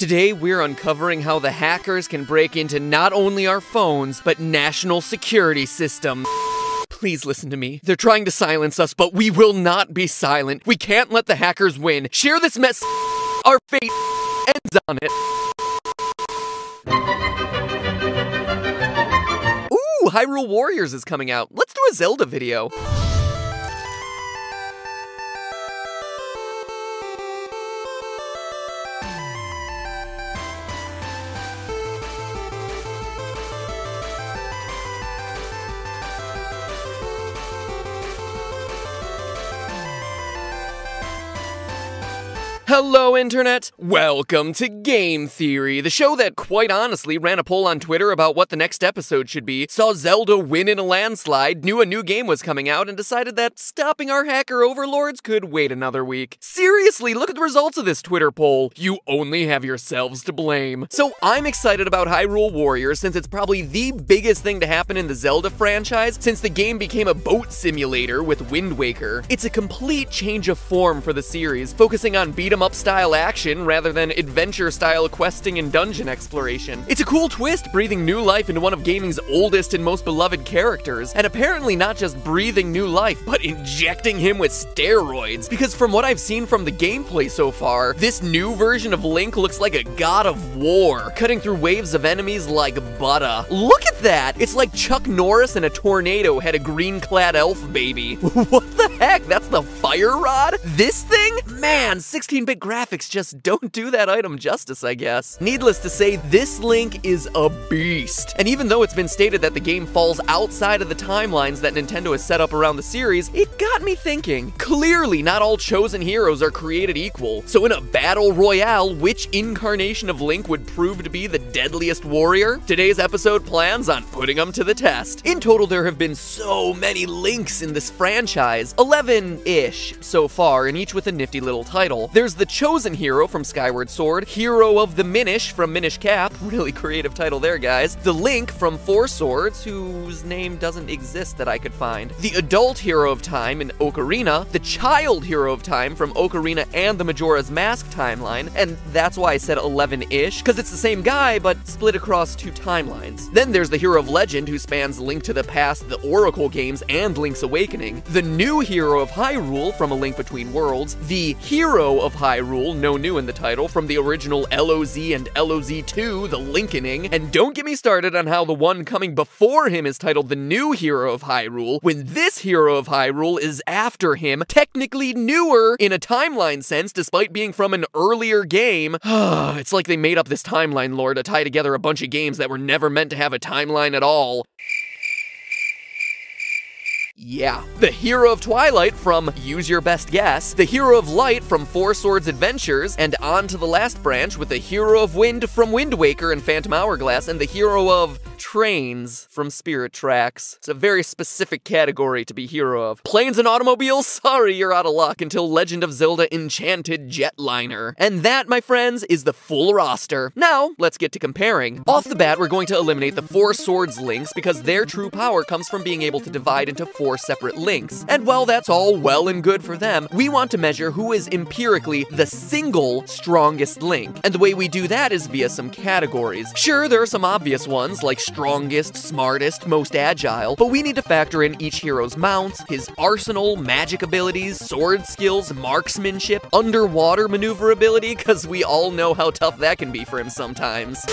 Today, we're uncovering how the hackers can break into not only our phones, but national security systems. Please listen to me. They're trying to silence us, but we will not be silent. We can't let the hackers win. Share this mess. Our fate ends on it. Ooh, Hyrule Warriors is coming out. Let's do a Zelda video. Hello, Internet! Welcome to Game Theory, the show that, quite honestly, ran a poll on Twitter about what the next episode should be, saw Zelda win in a landslide, knew a new game was coming out, and decided that stopping our hacker overlords could wait another week. Seriously, look at the results of this Twitter poll. You only have yourselves to blame. So I'm excited about Hyrule Warriors since it's probably the biggest thing to happen in the Zelda franchise since the game became a boat simulator with Wind Waker. It's a complete change of form for the series, focusing on beat-em-up style action rather than adventure style questing and dungeon exploration. It's a cool twist, breathing new life into one of gaming's oldest and most beloved characters, and apparently not just breathing new life, but injecting him with steroids, because from what I've seen from the gameplay so far, this new version of Link looks like a god of war, cutting through waves of enemies like butter. Look at that! It's like Chuck Norris and a tornado had a green-clad elf baby. What the heck? That's the fire rod? This thing? Man, 16-bit graphics just don't do that item justice, I guess. Needless to say, this Link is a beast. And even though it's been stated that the game falls outside of the timelines that Nintendo has set up around the series, it got me thinking. Clearly, not all chosen heroes are created equal. So in a battle royale, which incarnation of Link would prove to be the deadliest warrior? Today's episode plans on putting them to the test. In total, there have been so many Links in this franchise. 11-ish so far, and each with a nifty little title. There's the Chosen Hero from Skyward Sword, Hero of the Minish from Minish Cap, really creative title there, guys, the Link from Four Swords, whose name doesn't exist that I could find, the Adult Hero of Time in Ocarina, the Child Hero of Time from Ocarina and the Majora's Mask timeline, and that's why I said 11-ish, because it's the same guy, but split across two timelines. Then there's the Hero of Legend, who spans Link to the Past, the Oracle games, and Link's Awakening, the new Hero of Hyrule from A Link Between Worlds, the Hero of Hyrule, no new in the title, from the original LOZ and LOZ2, the Linkening, and don't get me started on how the one coming before him is titled the new Hero of Hyrule, when this Hero of Hyrule is after him, technically newer in a timeline sense, despite being from an earlier game. It's like they made up this timeline lore to tie together a bunch of games that were never meant to have a timeline at all. Yeah. The Hero of Twilight from Use Your Best Guess, the Hero of Light from Four Swords Adventures, and on to the last branch with the Hero of Wind from Wind Waker and Phantom Hourglass, and the Hero of Trains from Spirit Tracks. It's a very specific category to be hero of. Planes and automobiles? Sorry, you're out of luck until Legend of Zelda Enchanted Jetliner. And that, my friends, is the full roster. Now, let's get to comparing. Off the bat, we're going to eliminate the Four Swords links because their true power comes from being able to divide into 4 separate links. And while that's all well and good for them, we want to measure who is empirically the single strongest link. And the way we do that is via some categories. Sure, there are some obvious ones like strongest, smartest, most agile, but we need to factor in each hero's mounts, his arsenal, magic abilities, sword skills, marksmanship, underwater maneuverability, because we all know how tough that can be for him sometimes.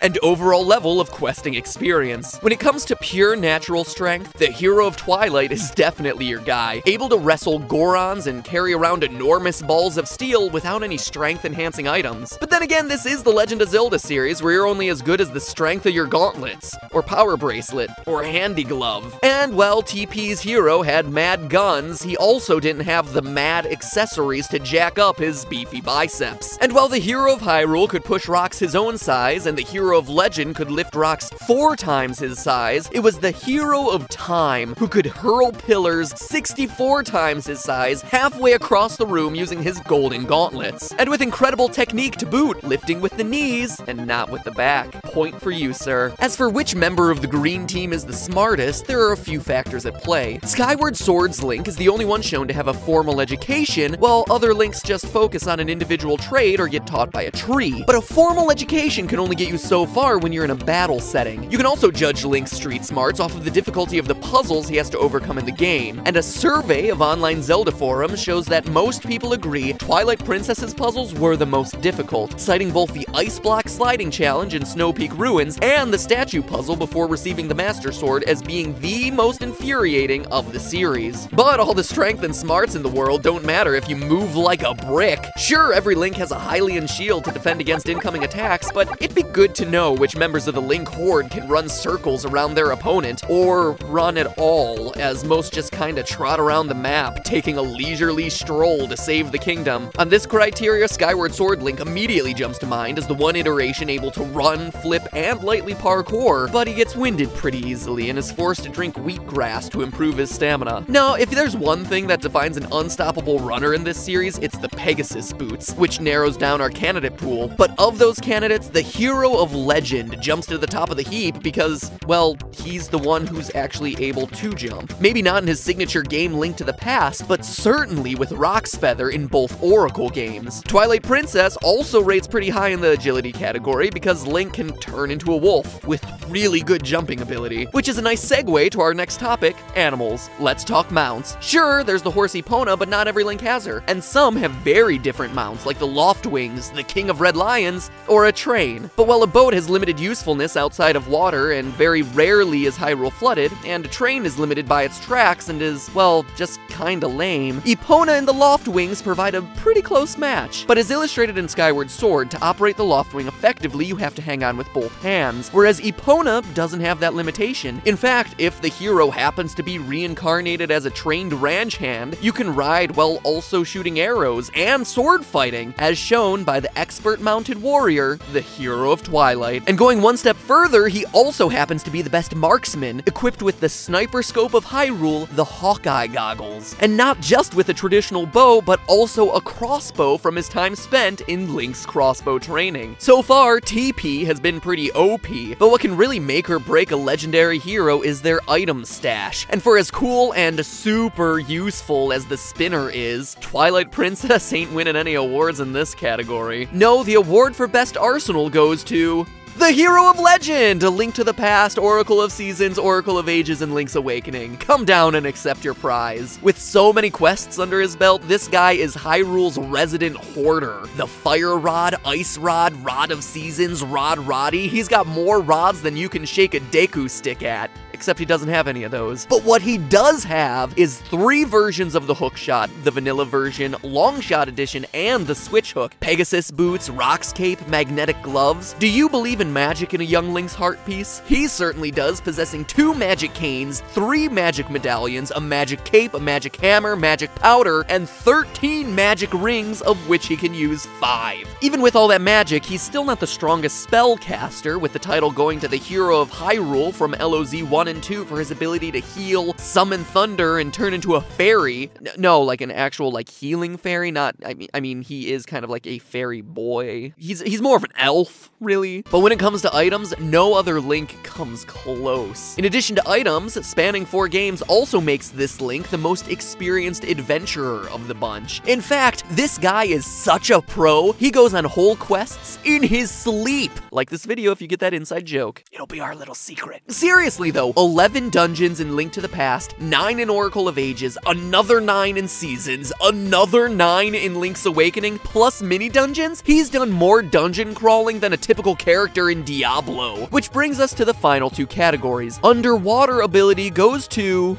And overall level of questing experience. When it comes to pure natural strength, the Hero of Twilight is definitely your guy. Able to wrestle Gorons and carry around enormous balls of steel without any strength-enhancing items. But then again, this is the Legend of Zelda series where you're only as good as the strength of your gauntlets, or power bracelet, or handy glove. And while TP's hero had mad guns, he also didn't have the mad accessories to jack up his beefy biceps. And while the Hero of Hyrule could push rocks his own size, and the Hero hero of legend could lift rocks 4 times his size, it was the hero of time who could hurl pillars 64 times his size halfway across the room using his golden gauntlets. And with incredible technique to boot, lifting with the knees and not with the back. Point for you, sir. As for which member of the green team is the smartest, there are a few factors at play. Skyward Sword's Link is the only one shown to have a formal education, while other Links just focus on an individual trait or get taught by a tree. But a formal education can only get you so far when you're in a battle setting. You can also judge Link's street smarts off of the difficulty of the puzzles he has to overcome in the game. And a survey of online Zelda forums shows that most people agree Twilight Princess's puzzles were the most difficult, citing both the Ice Block Sliding Challenge in Snow Peak Ruins and the statue puzzle before receiving the Master Sword as being the most infuriating of the series. But all the strength and smarts in the world don't matter if you move like a brick. Sure, every Link has a Hylian shield to defend against incoming attacks, but it'd be good to know which members of the Link Horde can run circles around their opponent, or run at all, as most just kinda trot around the map, taking a leisurely stroll to save the kingdom. On this criteria, Skyward Sword Link immediately jumps to mind as the one iteration able to run, flip, and lightly parkour, but he gets winded pretty easily and is forced to drink wheatgrass to improve his stamina. Now, if there's one thing that defines an unstoppable runner in this series, it's the Pegasus boots, which narrows down our candidate pool. But of those candidates, the hero of legend jumps to the top of the heap because, well, he's the one who's actually able to jump. Maybe not in his signature game Link to the Past, but certainly with Rock's Feather in both Oracle games. Twilight Princess also rates pretty high in the agility category because Link can turn into a wolf with really good jumping ability, which is a nice segue to our next topic, animals. Let's talk mounts. Sure, there's the horse Epona, but not every Link has her, and some have very different mounts, like the Loftwings, the King of Red Lions, or a train. But while a boat has limited usefulness outside of water and very rarely is Hyrule flooded, and a train is limited by its tracks and is, well, just kinda lame, Epona and the Loftwings provide a pretty close match. But as illustrated in Skyward Sword, to operate the Loftwing effectively, you have to hang on with both hands, whereas Epona doesn't have that limitation. In fact, if the hero happens to be reincarnated as a trained ranch hand, you can ride while also shooting arrows and sword fighting, as shown by the expert mounted warrior, the hero of Twilight. And going one step further, he also happens to be the best marksman, equipped with the sniper scope of Hyrule, the Hawkeye goggles. And not just with a traditional bow, but also a crossbow from his time spent in Link's crossbow training. So far, TP has been pretty OP, but what can really make or break a legendary hero is their item stash. And for as cool and super useful as the spinner is, Twilight Princess ain't winning any awards in this category. No, the award for best arsenal goes to the hero of legend! A Link to the Past, Oracle of Seasons, Oracle of Ages, and Link's Awakening. Come down and accept your prize. With so many quests under his belt, this guy is Hyrule's resident hoarder. The Fire Rod, Ice Rod, Rod of Seasons, Rod Roddy. He's got more rods than you can shake a Deku stick at. Except he doesn't have any of those. But what he does have is 3 versions of the hookshot: the vanilla version, Longshot edition, and the switch hook. Pegasus boots, Rock's cape, magnetic gloves. Do you believe in magic in a young Link's heart piece? He certainly does, possessing 2 magic canes, 3 magic medallions, a magic cape, a magic hammer, magic powder, and 13 magic rings, of which he can use 5. Even with all that magic, he's still not the strongest spellcaster, with the title going to the hero of Hyrule from LOZ 1 and 2 for his ability to heal, summon thunder, and turn into a fairy. No, like an actual, like, healing fairy, not, I mean, he is kind of like a fairy boy. He's more of an elf, really. But when it comes to items, no other Link comes close. In addition to items, spanning 4 games also makes this Link the most experienced adventurer of the bunch. In fact, this guy is such a pro, he goes on whole quests in his sleep. Like this video if you get that inside joke. It'll be our little secret. Seriously though, 11 dungeons in Link to the Past, 9 in Oracle of Ages, another 9 in Seasons, another 9 in Link's Awakening, plus mini dungeons? He's done more dungeon crawling than a typical character in Diablo. Which brings us to the final 2 categories. Underwater ability goes to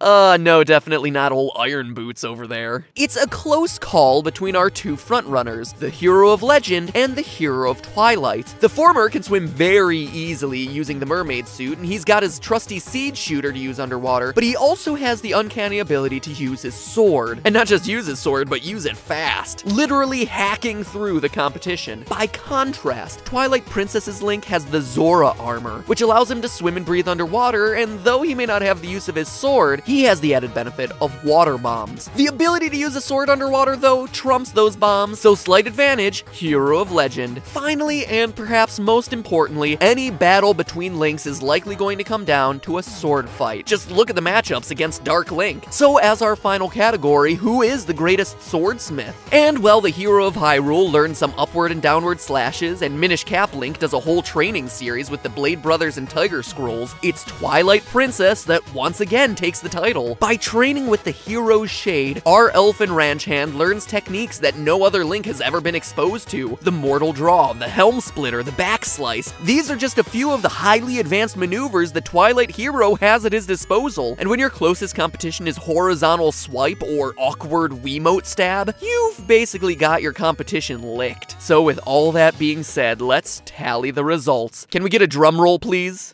No, definitely not old Iron Boots over there. It's a close call between our two frontrunners, the hero of Legend and the hero of Twilight. The former can swim very easily using the mermaid suit, and he's got his trusty seed shooter to use underwater, but he also has the uncanny ability to use his sword. And not just use his sword, but use it fast, literally hacking through the competition. By contrast, Twilight Princess's Link has the Zora armor, which allows him to swim and breathe underwater, and though he may not have the use of his sword, he has the added benefit of water bombs. The ability to use a sword underwater, though, trumps those bombs, so slight advantage, hero of Legend. Finally, and perhaps most importantly, any battle between Links is likely going to come down to a sword fight. Just look at the matchups against Dark Link. So as our final category, who is the greatest swordsmith? And well, the hero of Hyrule learned some upward and downward slashes, and Minish Cap Link does a whole training series with the Blade Brothers and Tiger Scrolls. It's Twilight Princess that once again takes the title. By training with the hero's shade, our elfin ranch hand learns techniques that no other Link has ever been exposed to. The Mortal Draw, the Helm Splitter, the Back Slice. These are just a few of the highly advanced maneuvers the Twilight hero has at his disposal. And when your closest competition is horizontal swipe or awkward Wiimote stab, you've basically got your competition licked. So with all that being said, let's tally the results. Can we get a drum roll, please?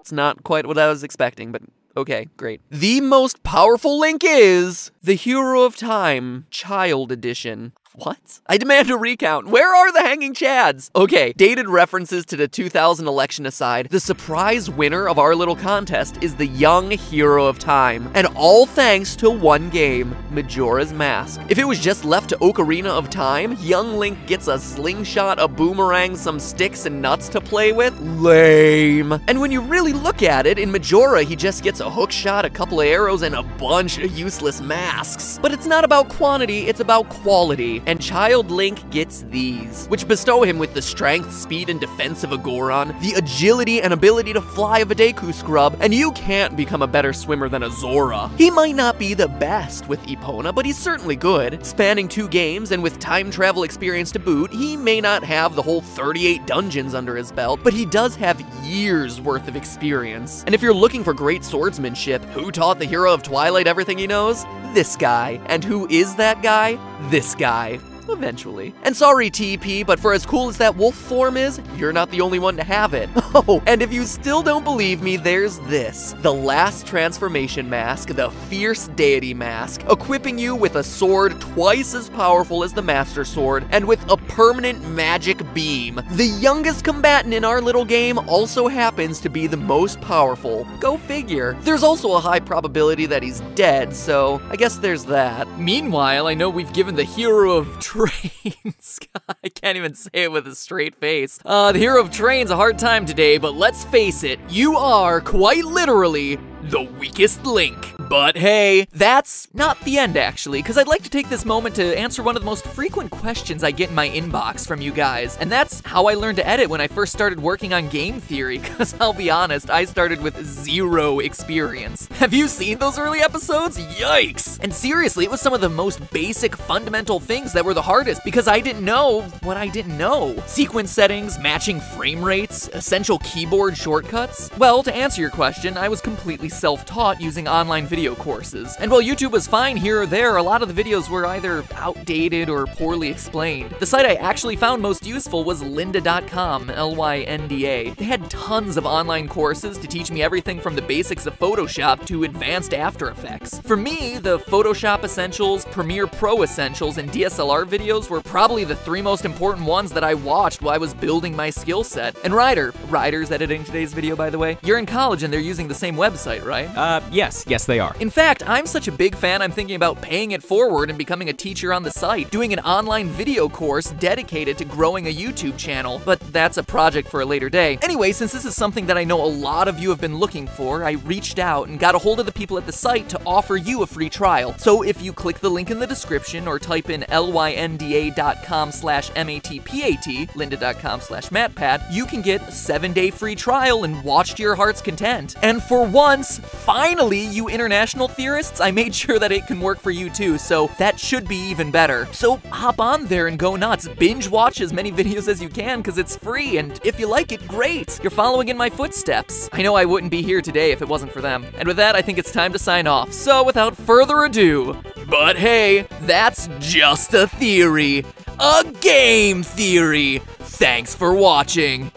It's not quite what I was expecting, but okay, great. The most powerful Link is the Hero of Time, Child Edition. What? I demand a recount. Where are the hanging chads? Okay, dated references to the 2000 election aside, the surprise winner of our little contest is the young Hero of Time. And all thanks to one game, Majora's Mask. If it was just left to Ocarina of Time, young Link gets a slingshot, a boomerang, some sticks and nuts to play with? Lame. And when you really look at it, in Majora, he just gets a hook shot, a couple of arrows, and a bunch of useless masks. But it's not about quantity, it's about quality. And Child Link gets these, which bestow him with the strength, speed, and defense of a Goron, the agility and ability to fly of a Deku Scrub, and you can't become a better swimmer than a Zora. He might not be the best with Epona, but he's certainly good. Spanning 2 games and with time travel experience to boot, he may not have the whole 38 dungeons under his belt, but he does have years worth of experience. And if you're looking for great swordsmanship, who taught the hero of Twilight everything he knows? This guy. And who is that guy? This guy. Eventually. And sorry, TP, but for as cool as that wolf form is, you're not the only one to have it. Oh, and if you still don't believe me, there's this. The last transformation mask, the Fierce Deity Mask, equipping you with a sword twice as powerful as the Master Sword, and with a permanent magic beam. The youngest combatant in our little game also happens to be the most powerful. Go figure. There's also a high probability that he's dead, so I guess there's that. Meanwhile, I know we've given the hero of Trains. I can't even say it with a straight face. The hero of Trains a hard time today, but let's face it, you are quite literally the weakest Link. But hey, that's not the end actually, because I'd like to take this moment to answer one of the most frequent questions I get in my inbox from you guys, and that's how I learned to edit when I first started working on game theory, because I'll be honest, I started with 0 experience. Have you seen those early episodes? Yikes! And seriously, it was some of the most basic, fundamental things that were the hardest, because I didn't know what I didn't know. Sequence settings, matching frame rates, essential keyboard shortcuts. Well, to answer your question, I was completely self-taught using online video courses. And while YouTube was fine here or there, a lot of the videos were either outdated or poorly explained. The site I actually found most useful was lynda.com, L-Y-N-D-A. They had tons of online courses to teach me everything from the basics of Photoshop to advanced After Effects. For me, the Photoshop Essentials, Premiere Pro Essentials, and DSLR videos were probably the 3 most important ones that I watched while I was building my skill set. And Ryder's editing today's video, by the way. You're in college and they're using the same website, right? Yes they are. In fact, I'm such a big fan, I'm thinking about paying it forward and becoming a teacher on the site, doing an online video course dedicated to growing a YouTube channel, but that's a project for a later day. Anyway, since this is something that I know a lot of you have been looking for, I reached out and got a hold of the people at the site to offer you a free trial. So if you click the link in the description or type in lynda.com/matpat, lynda.com/matpat, you can get a 7-day free trial and watch to your heart's content. And for once, works. Finally, you international theorists, I made sure that it can work for you too, so that should be even better. So hop on there and go nuts. Binge watch as many videos as you can because it's free, and if you like it, great. You're following in my footsteps. I know I wouldn't be here today if it wasn't for them. And with that, I think it's time to sign off. So without further ado, but hey, that's just a theory. A game theory. Thanks for watching.